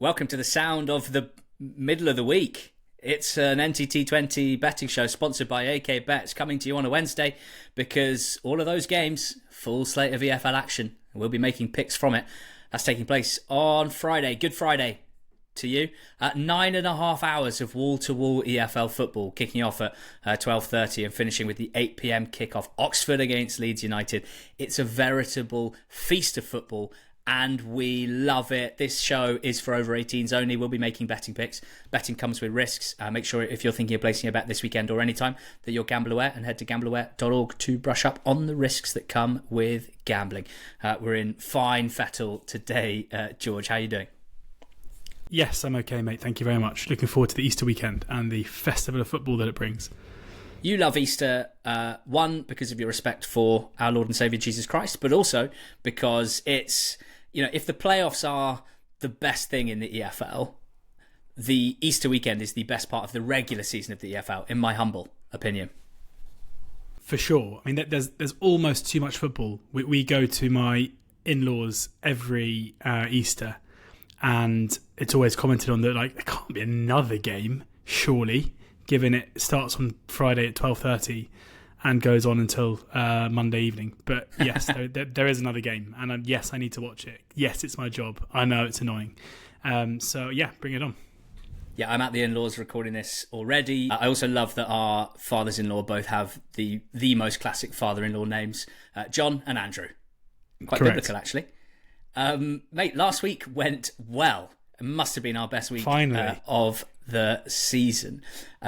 Welcome to the sound of the middle of the week. It's an NTT20 betting show sponsored by AK Bets, coming to you on a Wednesday because all of those games, full slate of EFL action. We'll be making picks from it. That's taking place on Friday. Good Friday to you. 9.5 hours of wall-to-wall EFL football, kicking off at 12:30 and finishing with the 8 p.m. kickoff. Oxford against Leeds United. It's a veritable feast of football, and we love it. This show is for over 18s only. We'll be making betting picks. Betting comes with risks. Make sure if you're thinking of placing a bet this weekend or anytime that you're gamble aware, and head to gambleaware.org to brush up on the risks that come with gambling. We're in fine fettle today. George, how are you doing? Yes, I'm okay, mate. Thank you very much. Looking forward to the Easter weekend and the festival of football that it brings. You love Easter, one, because of your respect for our Lord and Saviour Jesus Christ, but also because it's, if the playoffs are the best thing in the EFL, the Easter weekend is the best part of the regular season of the EFL, in my humble opinion. For sure. I mean, there's almost too much football. We go to my in-laws every Easter, and it's always commented on that, like, there can't be another game, surely, given it starts on Friday at 12:30 and goes on until Monday evening. But yes, there is another game, and yes, I need to watch it. Yes, it's my job. I know it's annoying. So yeah, bring it on. Yeah, I'm at the in-laws recording this already. I also love that our fathers-in-law both have the most classic father-in-law names, John and Andrew. Quite Correct. biblical, actually. Mate, last week went well. It must have been our best week of the season.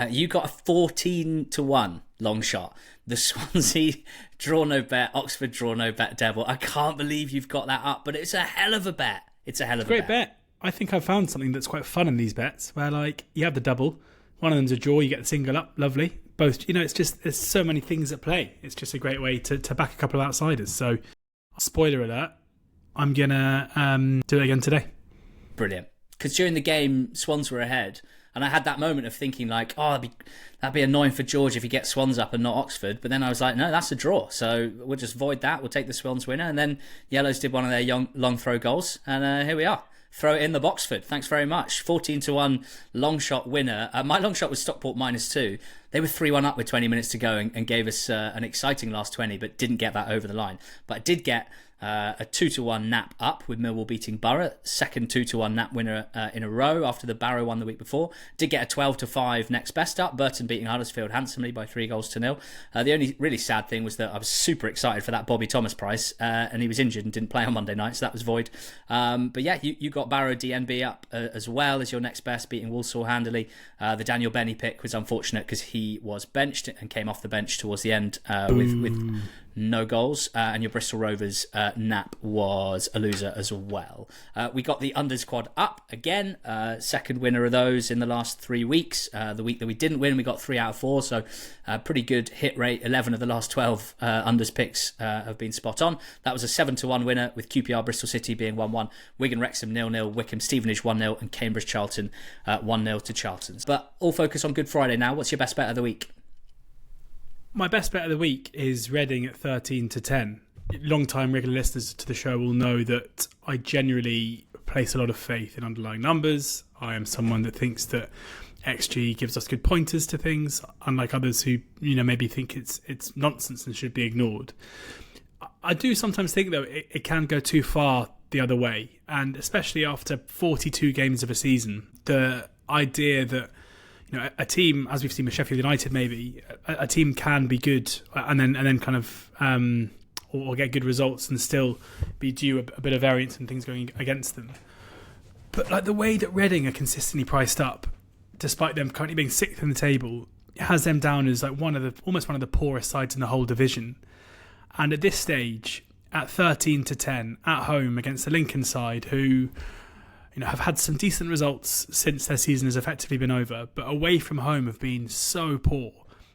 You got a 14-1 long shot. The Swansea draw no bet, Oxford draw no bet devil. I can't believe you've got that up, but it's a hell of a bet. It's a great bet. I think I've found something that's quite fun in these bets, where like you have the double, one of them's a draw, you get the single up, lovely. Both, it's just there's so many things at play. It's just a great way to back a couple of outsiders. So, spoiler alert, I'm gonna do it again today. Brilliant. Because during the game, Swans were ahead, and I had that moment of thinking like, that'd be annoying for George if he gets Swans up and not Oxford. But then I was like, no, that's a draw, so we'll just void that. We'll take the Swans winner, and then Yellows did one of their long throw goals, and here we are. Throw it in the Boxford. Thanks very much. 14-1 long shot winner. My long shot was Stockport -2. They were 3-1 up with 20 minutes to go and gave us an exciting last 20, but didn't get that over the line. But I did get a 2-1 nap up with Millwall beating Barrow. Second 2-1 nap winner in a row after the Barrow one the week before. Did get a 12-5 next best up. Burton beating Huddersfield handsomely by 3-0. The only really sad thing was that I was super excited for that Bobby Thomas price, and he was injured and didn't play on Monday night, so that was void. But yeah, you got Barrow DNB up as well as your next best, beating Walsall handily. The Daniel Benny pick was unfortunate because he was benched and came off the bench towards the end with no goals, and your Bristol Rovers nap was a loser as well. We got the unders quad up again, second winner of those in the last 3 weeks. The week that we didn't win, we got 3 out of 4, so pretty good hit rate. 11 of the last 12 unders picks have been spot on. That was a 7-1 winner, with QPR Bristol City being 1-1, Wigan Wrexham 0-0, Wycombe Stevenage 1-0, and Cambridge Charlton 1-0 to Charlton. But all focus on Good Friday now. What's your best bet of the week? My best bet of the week is Reading at 13-10. Long-time regular listeners to the show will know that I generally place a lot of faith in underlying numbers. I am someone that thinks that XG gives us good pointers to things, unlike others who maybe think it's nonsense and should be ignored. I do sometimes think, though, it can go too far the other way, and especially after 42 games of a season, the idea that a team, as we've seen with Sheffield United, maybe a team can be good and then kind of or get good results and still be due a bit of variance and things going against them. But like the way that Reading are consistently priced up, despite them currently being 6th in the table, it has them down as like almost one of the poorest sides in the whole division. And at this stage, at 13-10 at home against the Lincoln side, who have had some decent results since their season has effectively been over, but away from home have been so poor.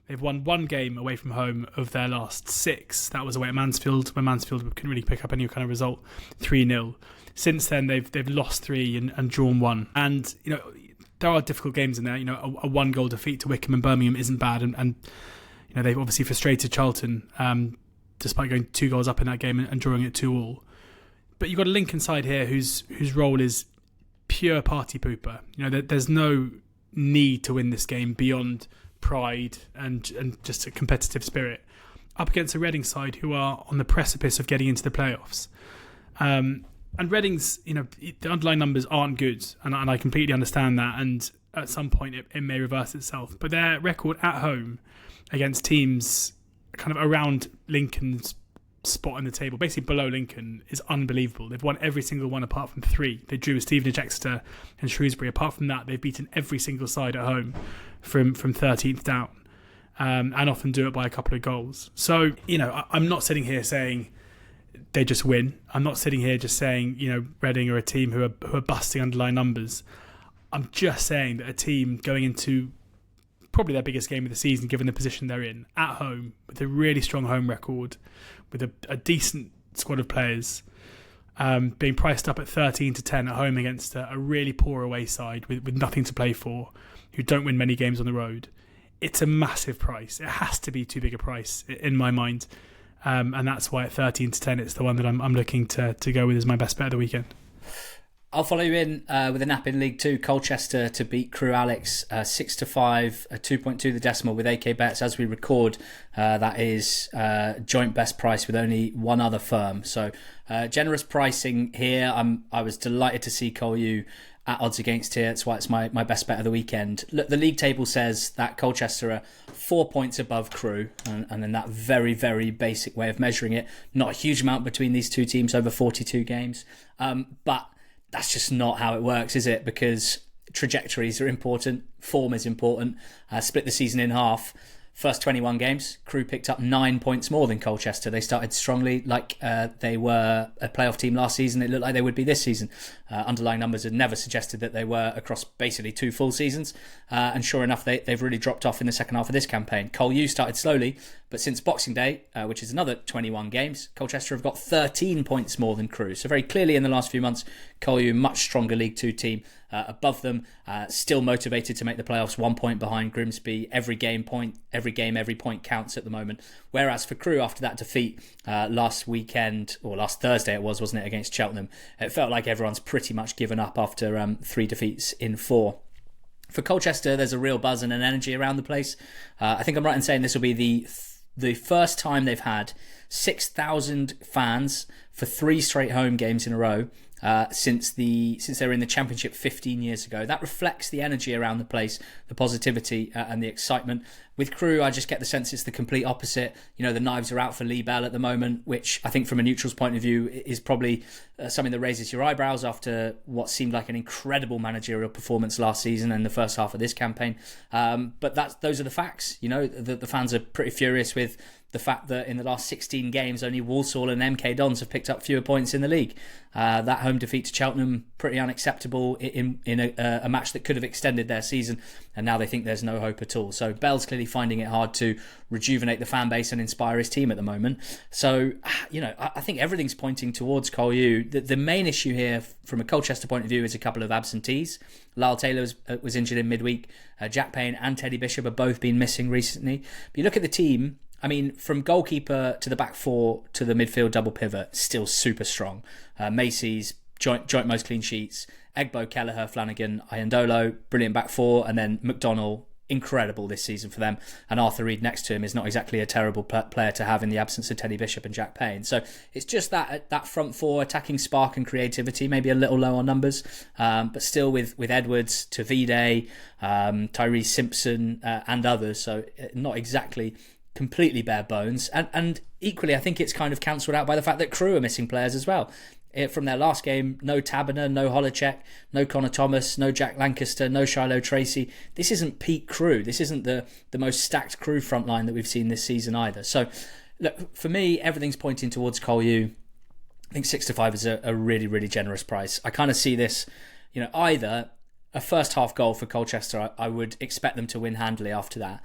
They've won one game away from home of their last 6. That was away at Mansfield, when Mansfield couldn't really pick up any kind of result, 3-0. Since then, they've lost 3 and drawn 1. And, there are difficult games in there. A 1-goal defeat to Wycombe and Birmingham isn't bad. And they've obviously frustrated Charlton, despite going 2 goals up in that game and drawing it 2-2. But you've got a Lincoln side here whose role is pure party pooper. There's no need to win this game beyond pride and just a competitive spirit, up against a Reading side who are on the precipice of getting into the playoffs. And Reading's, the underlying numbers aren't good, and I completely understand that, and at some point it may reverse itself. But their record at home against teams kind of around Lincoln's spot in the table, basically below Lincoln, is unbelievable. They've won every single one apart from 3. They drew with Stevenage, Exeter and Shrewsbury. Apart from that, they've beaten every single side at home from 13th down, and often do it by a couple of goals. So, I'm not sitting here saying they just win. I'm not sitting here just saying, Reading are a team who are busting underlying numbers. I'm just saying that a team going into probably their biggest game of the season, given the position they're in, at home, with a really strong home record, with a decent squad of players, being priced up at 13-10 at home against a really poor away side with nothing to play for, who don't win many games on the road. It's a massive price. It has to be too big a price in my mind. And that's why at 13-10, it's the one that I'm looking to go with as my best bet of the weekend. I'll follow you in with a nap in League 2. Colchester to beat Crewe Alex 6-5, 2.2 the decimal with AK Bets as we record. That is joint best price with only one other firm. So generous pricing here. I was delighted to see Colu at odds against here. That's why it's my best bet of the weekend. Look, the league table says that Colchester are 4 points above Crewe, and in that very, very basic way of measuring it, not a huge amount between these two teams over 42 games. But that's just not how it works, is it? Because trajectories are important, form is important. Split the season in half. First 21 games, Crewe picked up 9 points more than Colchester. They started strongly, like they were a playoff team last season. It looked like they would be this season. Underlying numbers had never suggested that they were across basically 2 full seasons. And sure enough, they've really dropped off in the second half of this campaign. Colu started slowly, but since Boxing Day, which is another 21 games, Colchester have got 13 points more than Crewe. So very clearly in the last few months, Colu, much stronger League 2 team above them, still motivated to make the playoffs, 1 point behind Grimsby. Every point counts at the moment. Whereas for Crewe, after that defeat last weekend, or last Thursday it was, wasn't it, against Cheltenham, it felt like everyone's pretty much given up after 3 defeats in 4. For Colchester, there's a real buzz and an energy around the place. I think I'm right in saying this will be the first time they've had 6,000 fans for 3 straight home games in a row since they were in the Championship 15 years ago. That reflects the energy around the place, the positivity and the excitement. With Crewe, I just get the sense it's the complete opposite. The knives are out for Lee Bell at the moment, which I think from a neutral's point of view is probably something that raises your eyebrows after what seemed like an incredible managerial performance last season and the first half of this campaign. But those are the facts. The fans are pretty furious with the fact that in the last 16 games, only Walsall and MK Dons have picked up fewer points in the league. That home defeat to Cheltenham, pretty unacceptable in a match that could have extended their season, and now they think there's no hope at all. So Bell's clearly finding it hard to rejuvenate the fan base and inspire his team at the moment. So, I think everything's pointing towards Colu. The main issue here, from a Colchester point of view, is a couple of absentees. Lyle Taylor was injured in midweek. Jack Payne and Teddy Bishop have both been missing recently. But you look at the team, from goalkeeper to the back four to the midfield double pivot, still super strong. Macy's joint most clean sheets. Egbo, Kelleher, Flanagan, Ayandolo, brilliant back four, and then McDonnell, incredible this season for them. And Arthur Reed next to him is not exactly a terrible player to have in the absence of Teddy Bishop and Jack Payne. So it's just that front four attacking spark and creativity, maybe a little low on numbers, but still with Edwards, Tavide, Tyrese Simpson and others. So not exactly completely bare bones. And equally, I think it's kind of cancelled out by the fact that Crewe are missing players as well. From their last game, no Taberner, no Holacek, no Connor Thomas, no Jack Lancaster, no Shiloh Tracy. This isn't peak Crewe. This isn't the most stacked Crewe front line that we've seen this season either. So, look, for me, everything's pointing towards Colu. I think 6-5 is a really, really generous price. I kind of see this, either a first half goal for Colchester. I would expect them to win handily after that.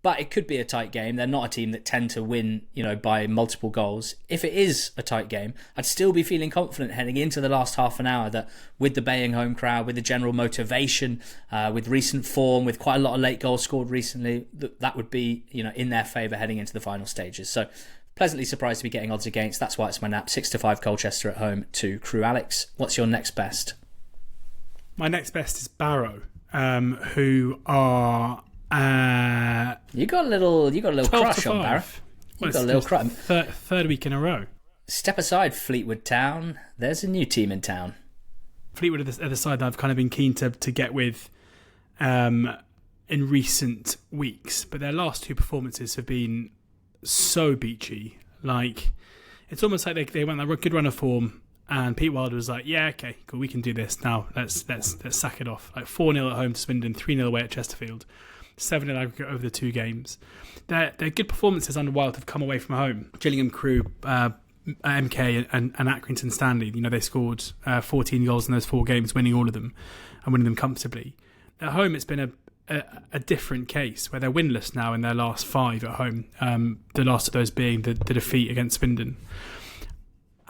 But it could be a tight game. They're not a team that tend to win, by multiple goals. If it is a tight game, I'd still be feeling confident heading into the last half an hour that with the baying home crowd, with the general motivation, with recent form, with quite a lot of late goals scored recently, that would be, in their favour heading into the final stages. So pleasantly surprised to be getting odds against. That's why it's my nap. 6-5 Colchester at home to Crewe. Alex, what's your next best? My next best is Barrow, who are You got a little crush on Barrow. You got a little crush. Third week in a row. Step aside, Fleetwood Town. There's a new team in town. Fleetwood are the side that I've kind of been keen to get with in recent weeks, but their last two performances have been so beachy. Like, it's almost like they went a good run of form, and Pete Wilder was like, "Yeah, okay, cool, we can do this now. Let's sack it off." Like 4-0 at home to Swindon, 3-0 away at Chesterfield, 7-0 aggregate over the two games. Their good performances under Wild have come away from home. Gillingham, Crewe, MK and Accrington Stanley, they scored 14 goals in those 4 games, winning all of them and winning them comfortably. At home, it's been a different case where they're winless now in their last 5 at home, the last of those being the defeat against Swindon.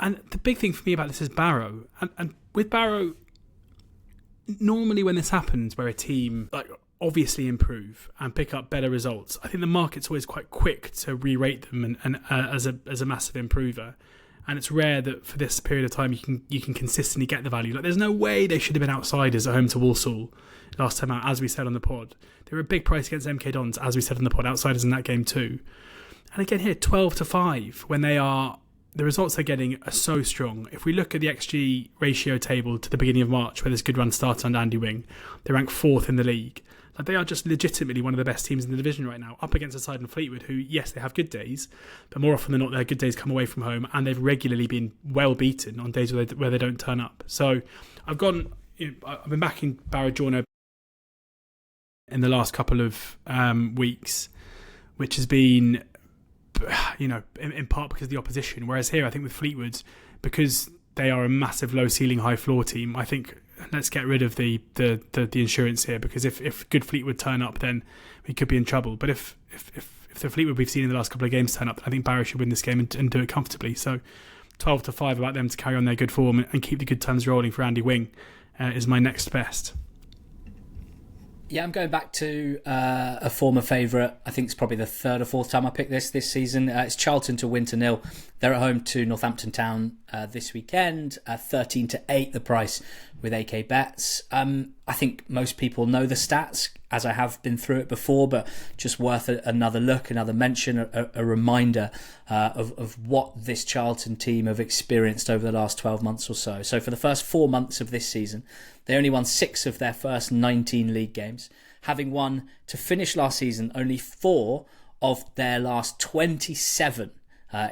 And the big thing for me about this is Barrow. And with Barrow, normally when this happens, where a team obviously improve and pick up better results, I think the market's always quite quick to re-rate them and as a massive improver. And it's rare that for this period of time you can consistently get the value. Like, there's no way they should have been outsiders at home to Walsall last time out, as we said on the pod. They were a big price against MK Dons, as we said on the pod, outsiders in that game too. And again here, 12-5, when the results they're getting are so strong. If we look at the XG ratio table to the beginning of March, where this good run started under Andy Wing, they rank 4th in the league. Like, they are just legitimately one of the best teams in the division right now, up against a side in Fleetwood who, yes, they have good days, but more often than not, their good days come away from home, and they've regularly been well beaten on days where they don't turn up. So I've been backing Barrow Journo in the last couple of weeks, which has been, in part because of the opposition. Whereas here, I think with Fleetwood, because they are a massive low ceiling, high floor team, I think let's get rid of the insurance here, because if good Fleetwood turn up, then we could be in trouble. But if the Fleetwood we've seen in the last couple of games turn up, I think Barrow should win this game and do it comfortably. So 12-5 about them to carry on their good form and keep the good times rolling for Andy Wing is my next best. Yeah, I'm going back to a former favourite. I think it's probably the 3rd or 4th time I picked this season. It's Charlton to win 0. They're at home to Northampton Town this weekend. 13-8 the price with AK Bets. I think most people know the stats, as I have been through it before, but just worth another look, another mention, a reminder of what this Charlton team have experienced over the last 12 months or so. So for the first 4 months of this season, they only won 6 of their first 19 league games, having won, to finish last season, only 4 of their last 27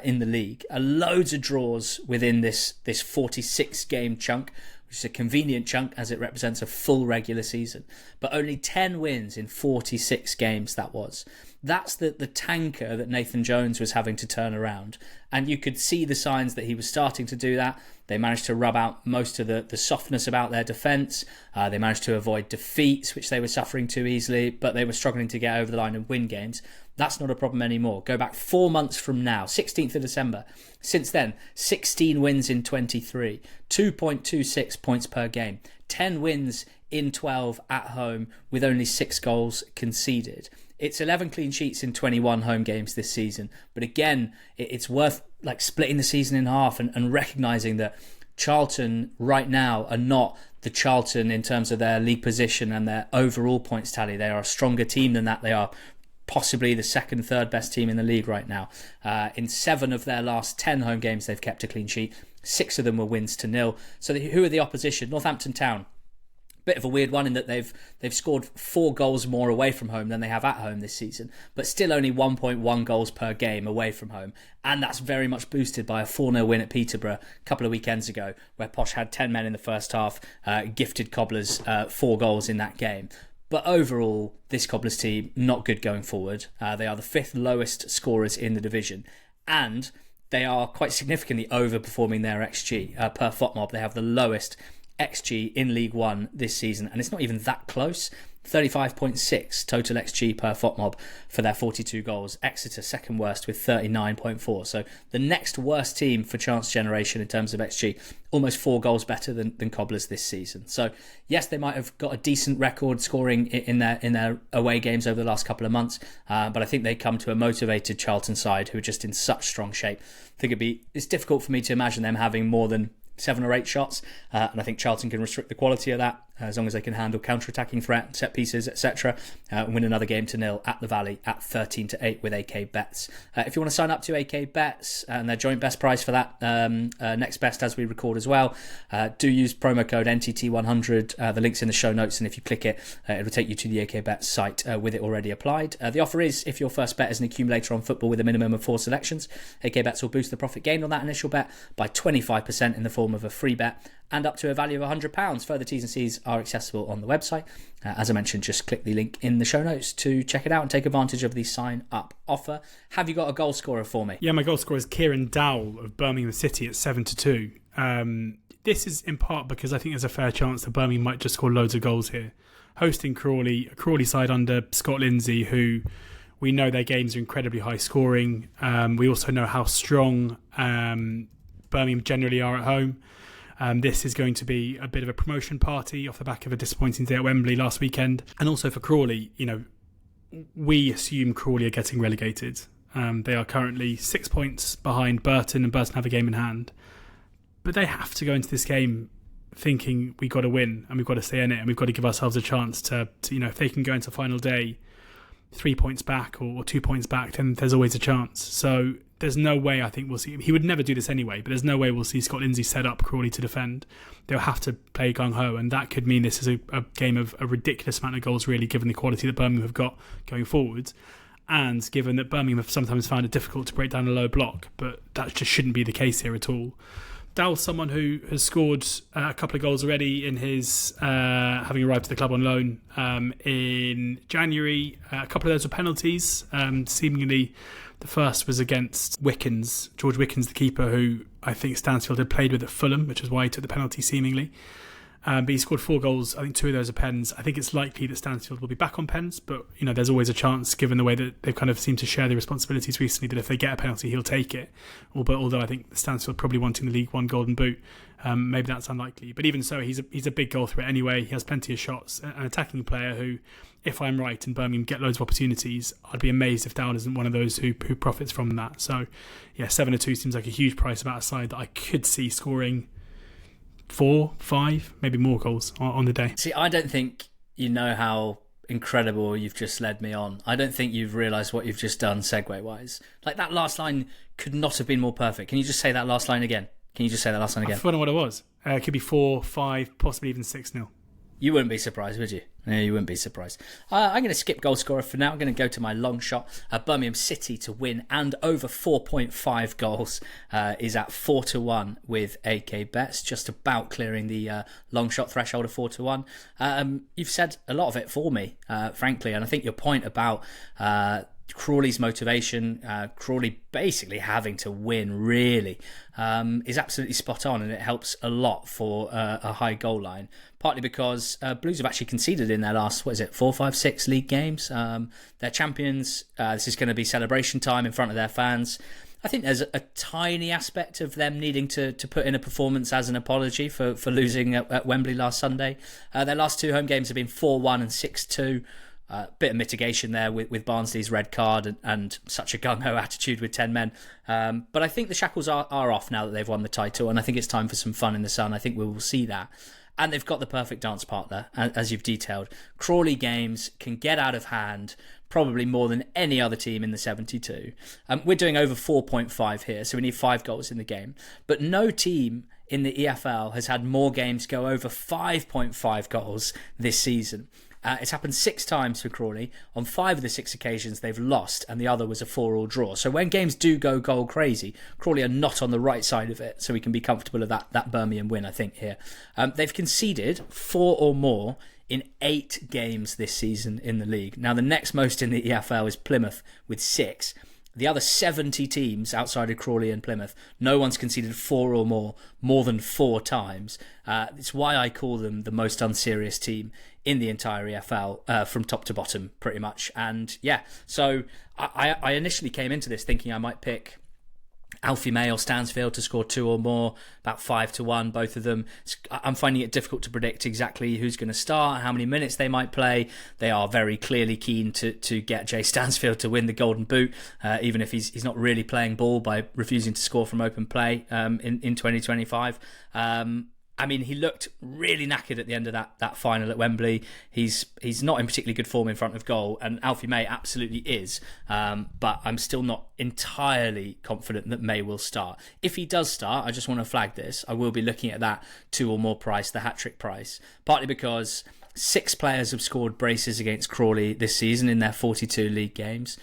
in the league. Loads of draws within this 46-game chunk, which is a convenient chunk as it represents a full regular season. But only 10 wins in 46 games, that was. That's the tanker that Nathan Jones was having to turn around. And you could see the signs that he was starting to do that. They managed to rub out most of the softness about their defence. They managed to avoid defeats, which they were suffering too easily, but they were struggling to get over the line and win games. That's not a problem anymore. Go back 4 months from now, 16th of December. Since then, 16 wins in 23, 2.26 points per game, 10 wins in 12 at home with only 6 goals conceded. It's 11 clean sheets in 21 home games this season. But again, it's worth splitting the season in half and recognising that Charlton right now are not the Charlton in terms of their league position and their overall points tally. They are a stronger team than that. They are possibly the second, third best team in the league right now. In 7 of their last 10 home games, they've kept a clean sheet. 6 of them were wins to 0. So who are the opposition? Northampton Town. Bit of a weird one in that they've scored 4 goals more away from home than they have at home this season, but still only 1.1 goals per game away from home. And that's very much boosted by a 4-0 win at Peterborough a couple of weekends ago, where Posh had 10 men in the first half, gifted Cobblers 4 goals in that game. But overall, this Cobblers team, not good going forward. They are the 5th lowest scorers in the division. And they are quite significantly overperforming their XG. Per FOTMOB, they have the lowest XG in League One this season. And it's not even that close. 35.6 total XG per FOTMOB for their 42 goals. Exeter second worst with 39.4. So the next worst team for chance generation in terms of XG, almost 4 goals better than Cobblers this season. So yes, they might have got a decent record scoring in their away games over the last couple of months, but I think they come to a motivated Charlton side who are just in such strong shape. I think it's difficult for me to imagine them having more than 7 or 8 shots, and I think Charlton can restrict the quality of that. as long as they can handle counter-attacking threat, set pieces, etc. And win another game to 0 at the Valley at 13-8 with AK Bets. If you want to sign up to AK Bets and their joint best price for that next best as we record as well, do use promo code NTT100. The link's in the show notes, and if you click it, it'll take you to the AK Bets site with it already applied. The offer is if your first bet is an accumulator on football with a minimum of 4 selections, AK Bets will boost the profit gained on that initial bet by 25% in the form of a free bet and up to a value of £100. Further T's and C's are accessible on the website. As I mentioned, just click the link in the show notes to check it out and take advantage of the sign up offer. Have you got a goal scorer for me? Yeah, my goal scorer is Kieran Dowell of Birmingham City at 7-2. This is in part because I think there's a fair chance that Birmingham might just score loads of goals here. Hosting Crawley, a Crawley side under Scott Lindsay, who we know their games are incredibly high scoring. We also know how strong Birmingham generally are at home. This is going to be a bit of a promotion party off the back of a disappointing day at Wembley last weekend. And also for Crawley, we assume Crawley are getting relegated. They are currently 6 points behind Burton, and Burton have a game in hand. But they have to go into this game thinking we've got to win and we've got to stay in it and we've got to give ourselves a chance to if they can go into final day 3 points back or 2 points back, then there's always a chance. So there's no way I think we'll see. He would never do this anyway, but there's no way we'll see Scott Lindsay set up Crawley to defend. They'll have to play gung-ho, and that could mean this is a game of a ridiculous amount of goals, really, given the quality that Birmingham have got going forwards, and given that Birmingham have sometimes found it difficult to break down a low block, but that just shouldn't be the case here at all. Dowell's someone who has scored a couple of goals already in his having arrived to the club on loan in January. A couple of those were penalties. Seemingly, the first was against George Wickens, the keeper, who I think Stansfield had played with at Fulham, which is why he took the penalty, seemingly. But he scored 4 goals. I think 2 of those are pens. I think it's likely that Stansfield will be back on pens, but there's always a chance, given the way that they've kind of seemed to share the responsibilities recently, that if they get a penalty, he'll take it. Although I think Stansfield probably wanting the League One Golden Boot, maybe that's unlikely. But even so, he's a big goal threat anyway. He has plenty of shots. An attacking player who, if I'm right, and Birmingham get loads of opportunities, I'd be amazed if Dowell isn't one of those who profits from that. So, yeah, 7-2 seems like a huge price about a side that I could see scoring 4, 5, maybe more goals on the day. See, I don't think you know how incredible you've just led me on. I don't think you've realised what you've just done segue-wise. Like, that last line could not have been more perfect. Can you just say that last line again? I've forgotten what it was. It could be 4, 5, possibly even 6-0. You wouldn't be surprised, would you? No, you wouldn't be surprised. I'm going to skip goal scorer for now. I'm going to go to my long shot. Birmingham City to win and over 4.5 goals is at 4-1 with AK Bets, just about clearing the long shot threshold of 4-1. You've said a lot of it for me, frankly, and I think your point about Crawley's motivation, Crawley basically having to win, really, is absolutely spot on, and it helps a lot for a high goal line. Partly because Blues have actually conceded in their last, 4, 5, 6 league games. They're champions. This is going to be celebration time in front of their fans. I think there's a tiny aspect of them needing to put in a performance as an apology for losing at Wembley last Sunday. Their last 2 home games have been 4-1 and 6-2. Bit of mitigation there with Barnsley's red card and such a gung-ho attitude with 10 men. But I think the shackles are off now that they've won the title, and I think it's time for some fun in the sun. I think we will see that. And they've got the perfect dance partner, as you've detailed. Crawley games can get out of hand probably more than any other team in the 72. We're doing over 4.5 here, so we need 5 goals in the game. But no team in the EFL has had more games go over 5.5 goals this season. It's happened 6 times for Crawley. On 5 of the 6 occasions, they've lost, and the other was a 4-4 draw. So when games do go goal crazy, Crawley are not on the right side of it, so we can be comfortable of that Birmingham win, I think, here. They've conceded 4 or more in 8 games this season in the league. Now, the next most in the EFL is Plymouth with 6. The other 70 teams outside of Crawley and Plymouth, no one's conceded 4 or more than 4 times. It's why I call them the most unserious team in the entire EFL, from top to bottom, pretty much. And yeah, so I initially came into this thinking I might pick Alfie May or Stansfield to score 2 or more, about 5-1, both of them. I'm finding it difficult to predict exactly who's going to start, how many minutes they might play. They are very clearly keen to get Jay Stansfield to win the Golden Boot, even if he's not really playing ball by refusing to score from open play in 2025. I mean, he looked really knackered at the end of that final at Wembley. He's not in particularly good form in front of goal, and Alfie May absolutely is. But I'm still not entirely confident that May will start. If he does start, I just want to flag this, I will be looking at that 2 or more price, the hat-trick price, partly because 6 players have scored braces against Crawley this season in their 42 league games.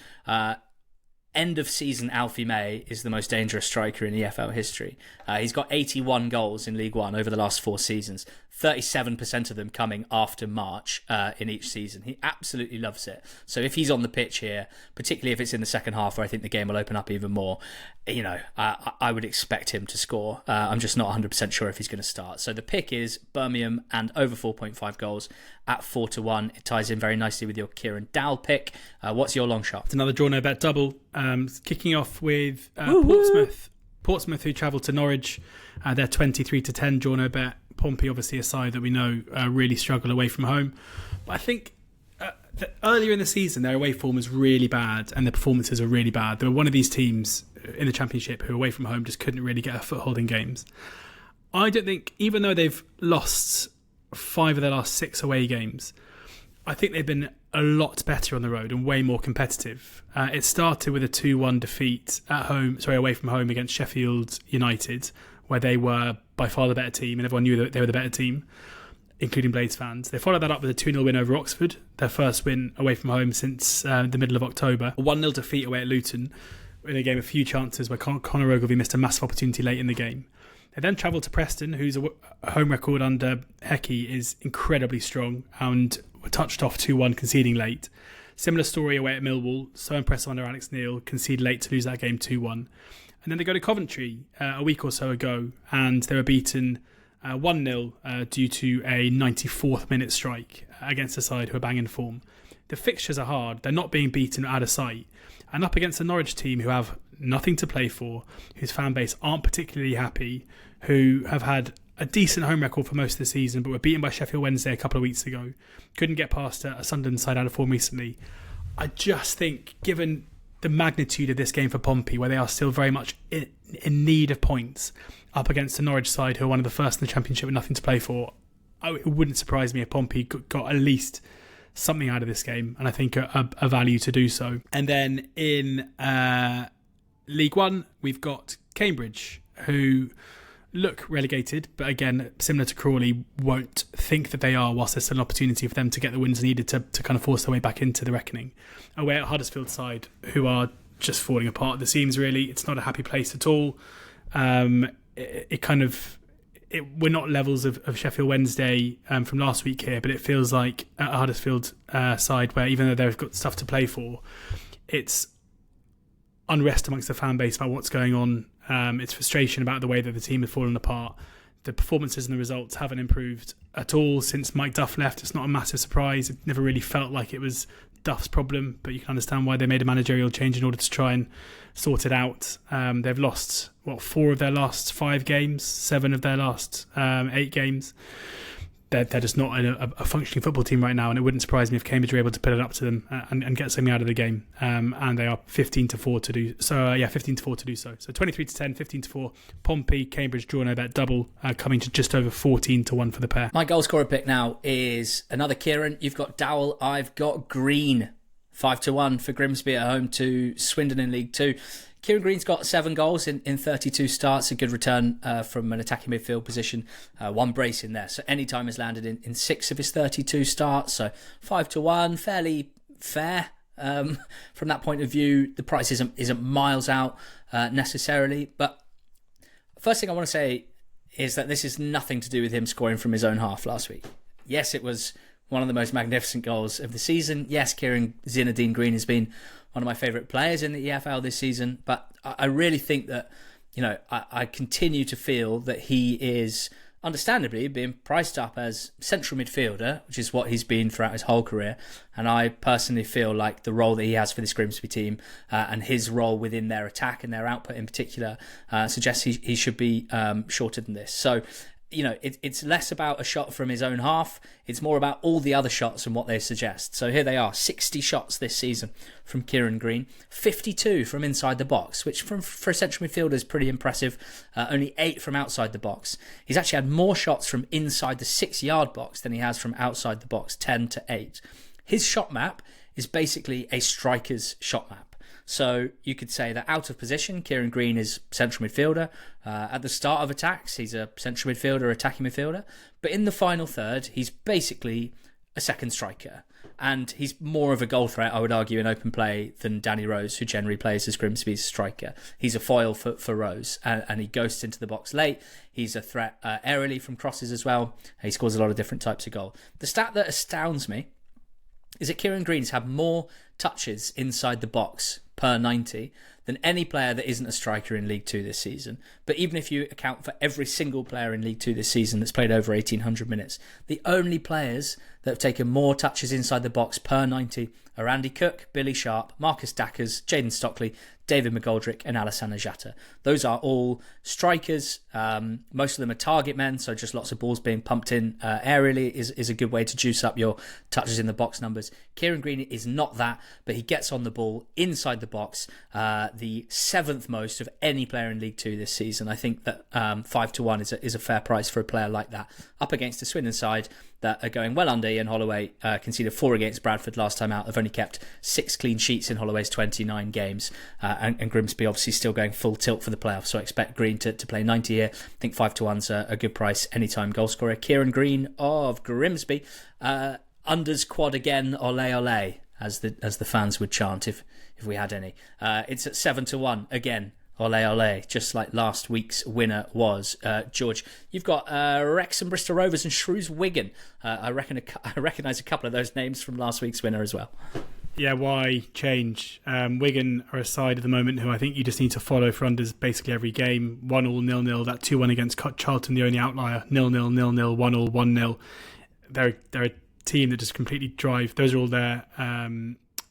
End of season Alfie May is the most dangerous striker in EFL history. He's got 81 goals in League One over the last 4 seasons, 37% of them coming after March in each season. He absolutely loves it. So if he's on the pitch here, particularly if it's in the second half where I think the game will open up even more, I would expect him to score. I'm just not 100% sure if he's going to start. So the pick is Birmingham and over 4.5 goals at 4-1. It ties in very nicely with your Kieran Dowell pick. What's your long shot? It's another draw no bet double. Kicking off with Portsmouth. Portsmouth, who travelled to Norwich. They're 23-10 draw no bet. Pompey, obviously a side that we know really struggle away from home. But I think that earlier in the season, their away form was really bad and their performances were really bad. They were one of these teams in the Championship who away from home just couldn't really get a foothold in games. I don't think, even though they've lost 5 of their last 6 away games, I think they've been a lot better on the road and way more competitive. It started with a 2-1 defeat away from home against Sheffield United, where they were by far the better team and everyone knew that they were the better team, including Blades fans. They followed that up with a 2-0 win over Oxford, their first win away from home since the middle of October. A 1-0 defeat away at Luton, where they gave a few chances where Conor Ogilvie missed a massive opportunity late in the game. They then travelled to Preston, whose home record under Hecky is incredibly strong, and were touched off 2-1, conceding late. Similar story away at Millwall, so impressive under Alex Neil, concede late to lose that game 2-1. And then they go to Coventry a week or so ago, and they were beaten 1-0 due to a 94th minute strike against a side who are banging form. The fixtures are hard, they're not being beaten out of sight, and up against a Norwich team who have nothing to play for, whose fan base aren't particularly happy, who have had a decent home record for most of the season but were beaten by Sheffield Wednesday a couple of weeks ago, couldn't get past a Sunderland side out of form recently. I just think, given the magnitude of this game for Pompey, where they are still very much in need of points, up against a Norwich side who are one of the first in the Championship with nothing to play for, it wouldn't surprise me if Pompey got at least something out of this game, and I think a value to do so. And then in League One, we've got Cambridge, who look relegated, but again, similar to Crawley, won't think that they are, whilst there's still an opportunity for them to get the wins needed to kind of force their way back into the reckoning. Away at Huddersfield side, who are just falling apart at the seams, really. It's not a happy place at all. We're not levels of Sheffield Wednesday from last week here, but it feels like at a Huddersfield side where, even though they've got stuff to play for, it's unrest amongst the fan base about what's going on. It's frustration about the way that the team has fallen apart. The performances and the results haven't improved at all since Mike Duff left. It's not a massive surprise. It never really felt like it was Duff's problem, but you can understand why they made a managerial change in order to try and sort it out. They've lost 4 of their last 5 games, 7 of their last 8 games. They're just not a functioning football team right now, and it wouldn't surprise me if Cambridge were able to put it up to them and get something out of the game. And they are 15-4 to do so. 15-4 to do so. So 23-10, 15-4. Pompey, Cambridge draw no bet double, coming to just over 14-1 for the pair. My goal scorer pick now is another Kieran. You've got Dowell. I've got Green. 5-1 for Grimsby at home to Swindon in League 2. Kieran Green's got 7 goals in 32 starts, a good return from an attacking midfield position, 1 brace in there. So any time has landed in 6 of his 32 starts, so 5-1, fairly fair. From that point of view, the price isn't miles out necessarily. But first thing I want to say is that this is nothing to do with him scoring from his own half last week. Yes, it was one of the most magnificent goals of the season. Yes, Kieran Zinedine Green has been one of my favourite players in the EFL this season, but I really think that, I continue to feel that he is understandably being priced up as central midfielder, which is what he's been throughout his whole career. And I personally feel like the role that he has for this Grimsby team and his role within their attack and their output in particular suggests he should be shorter than this. So, it's less about a shot from his own half. It's more about all the other shots and what they suggest. So here they are, 60 shots this season from Kieran Green, 52 from inside the box, which for a central midfielder is pretty impressive. Only 8 from outside the box. He's actually had more shots from inside the 6-yard box than he has from outside the box, 10 to 8. His shot map is basically a striker's shot map. So you could say that out of position, Kieran Green is central midfielder. At the start of attacks, he's a central midfielder, attacking midfielder. But in the final third, he's basically a second striker. And he's more of a goal threat, I would argue, in open play than Danny Rose, who generally plays as Grimsby's striker. He's a foil for Rose, and he ghosts into the box late. He's a threat aerially from crosses as well. He scores a lot of different types of goal. The stat that astounds me is that Kieran Green's had more touches inside the box per 90 than any player that isn't a striker in League Two this season. But even if you account for every single player in League Two this season that's played over 1,800 minutes, the only players that have taken more touches inside the box per 90 are Andy Cook, Billy Sharp, Marcus Dackers, Jayden Stockley, David McGoldrick and Alassane Jatta. Those are all strikers. Most of them are target men, so just lots of balls being pumped in aerially is a good way to juice up your touches in the box numbers. Kieran Green is not that, but he gets on the ball inside the box, the 7th most of any player in League Two this season. I think that 5-1 is a fair price for a player like that, up against the Swindon side that are going well under Ian Holloway. Conceded 4 against Bradford last time out. They've only kept 6 clean sheets in Holloway's 29 games. And Grimsby obviously still going full tilt for the playoffs, so I expect Green to play 90 here. I think 5-1's a good price, anytime goal scorer. Kieran Green of Grimsby, unders quad again, ole ole, as the fans would chant if we had any. It's at 7-1 again. Ole ole, just like last week's winner was. George, you've got Wrexham, Bristol Rovers and Shrewsbury Wigan. I recognise a couple of those names from last week's winner as well. Yeah, why change? Wigan are a side at the moment who I think you just need to follow for unders basically every game. 1-1, 0-0, that 2-1 against Charlton, the only outlier. 0-0, 0-0, 1-1, 1-0. They're a team that just completely drive. Those are all their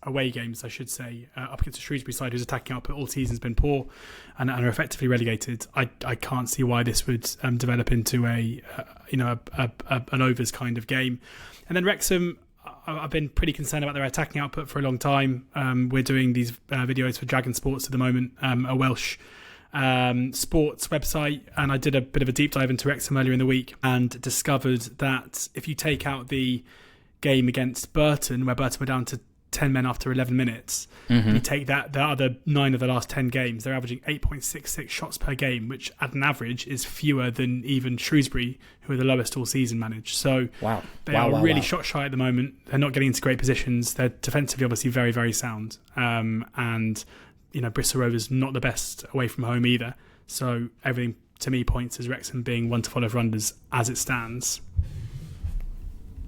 away games, I should say, up against the Shrewsbury side whose attacking output all season's been poor and are effectively relegated. I can't see why this would develop into an overs kind of game. And then Wrexham, I've been pretty concerned about their attacking output for a long time. We're doing these videos for Dragon Sports at the moment, a Welsh sports website, and I did a bit of a deep dive into Wrexham earlier in the week and discovered that if you take out the game against Burton, where Burton were down to 10 men after 11 minutes, and you take the other 9 of the last 10 games, they're averaging 8.66 shots per game, which at an average is fewer than even Shrewsbury, who are the lowest all season managed. So they are really shot shy at the moment. They're not getting into great positions. They're defensively obviously very, very sound. And Bristol Rovers not the best away from home either. So everything to me points as Wrexham being one to follow for unders as it stands.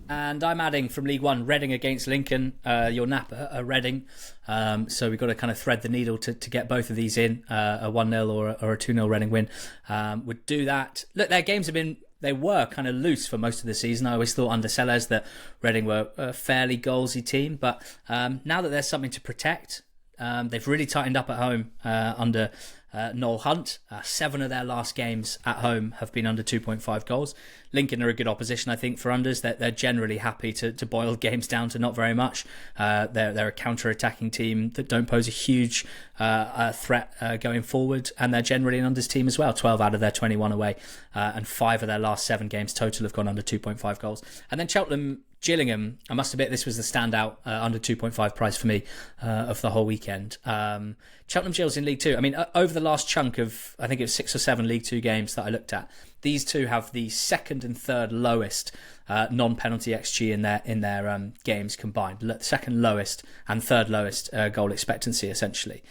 And I'm adding from League One, Reading against Lincoln, your Napa, Reading. So we've got to kind of thread the needle to get both of these in, a 1-0 or a 2-0 Reading win. Would do that. Look, their games they were kind of loose for most of the season. I always thought under Sellers that Reading were a fairly goalsy team. But now that there's something to protect, they've really tightened up at home under Noel Hunt. 7 of their last games at home have been under 2.5 goals. Lincoln are a good opposition, I think, for unders. They're generally happy to boil games down to not very much. They're a counter-attacking team that don't pose a huge threat going forward, and they're generally an unders team as well. 12 out of their 21 away, and 5 of their last 7 games total have gone under 2.5 goals. And then Cheltenham, Gillingham, I must admit this was the standout under 2.5 price for me of the whole weekend. Cheltenham Gills in League Two. I mean, over the last chunk of, I think it was 6 or 7 League Two games that I looked at, these two have the second and third lowest non-penalty XG in their games combined. Second lowest and third lowest goal expectancy, essentially.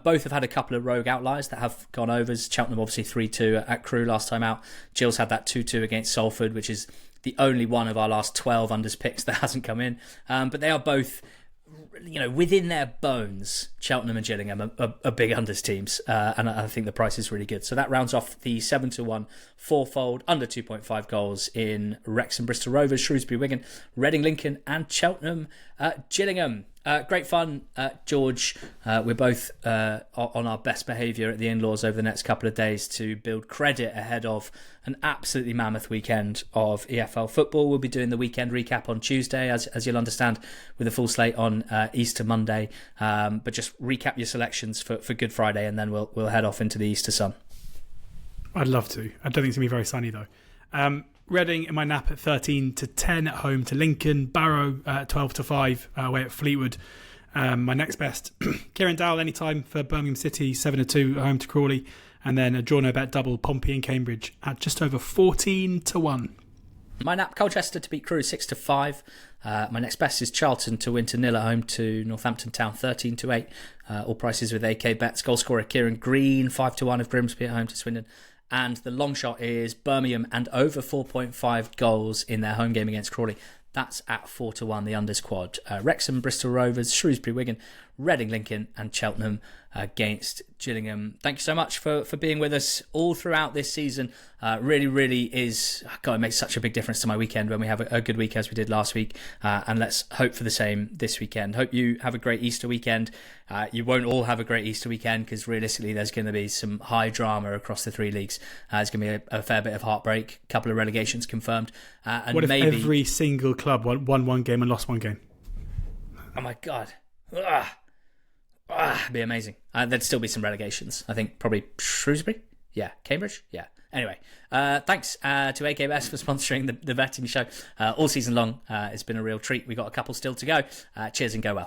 Both have had a couple of rogue outliers that have gone overs. Cheltenham obviously 3-2 at Crewe last time out. Gills had that 2-2 against Salford, which is the only one of our last 12 unders picks that hasn't come in. But they are both, within their bones, Cheltenham and Gillingham are big unders teams. And I think the price is really good. So that rounds off the 7-1 fourfold under 2.5 goals in Wrexham, Bristol Rovers, Shrewsbury, Wigan, Reading, Lincoln and Cheltenham, Gillingham. Great fun, George. We're both on our best behaviour at the in-laws over the next couple of days to build credit ahead of an absolutely mammoth weekend of EFL football. We'll be doing the weekend recap on Tuesday, as you'll understand, with a full slate on Easter Monday. But just recap your selections for Good Friday, and then we'll head off into the Easter sun. I'd love to. I don't think it's going to be very sunny, though. Reading in my nap at 13-10 at home to Lincoln. Barrow at 12-5 away at Fleetwood. My next best, Kieran Dowell anytime for Birmingham City, 7-2 at home to Crawley. And then a draw no bet double, Pompey and Cambridge at just over 14-1. My nap, Colchester to beat Crewe 6-5. My next best is Charlton to win 2-0 at home to Northampton Town 13-8. All prices with AK bets. Goal scorer Kieran Green 5-1 of Grimsby at home to Swindon. And the long shot is Birmingham and over 4.5 goals in their home game against Crawley. That's at 4-1, the unders quad. Wrexham, Bristol Rovers, Shrewsbury, Wigan, Reading, Lincoln and Cheltenham against Gillingham. Thank you so much for being with us all throughout this season. Really is, God, it makes such a big difference to my weekend when we have a good week as we did last week. And let's hope for the same this weekend. Hope you have a great Easter weekend. You won't all have a great Easter weekend because realistically there's going to be some high drama across the three leagues. There's going to be a fair bit of heartbreak, a couple of relegations confirmed. And what if maybe every single club won one game and lost one game? Oh my God. It'd be amazing. There'd still be some relegations. I think probably Shrewsbury? Yeah. Cambridge? Yeah. Anyway, thanks to AKBS for sponsoring the betting show all season long. It's been a real treat. We got a couple still to go. Cheers and go well.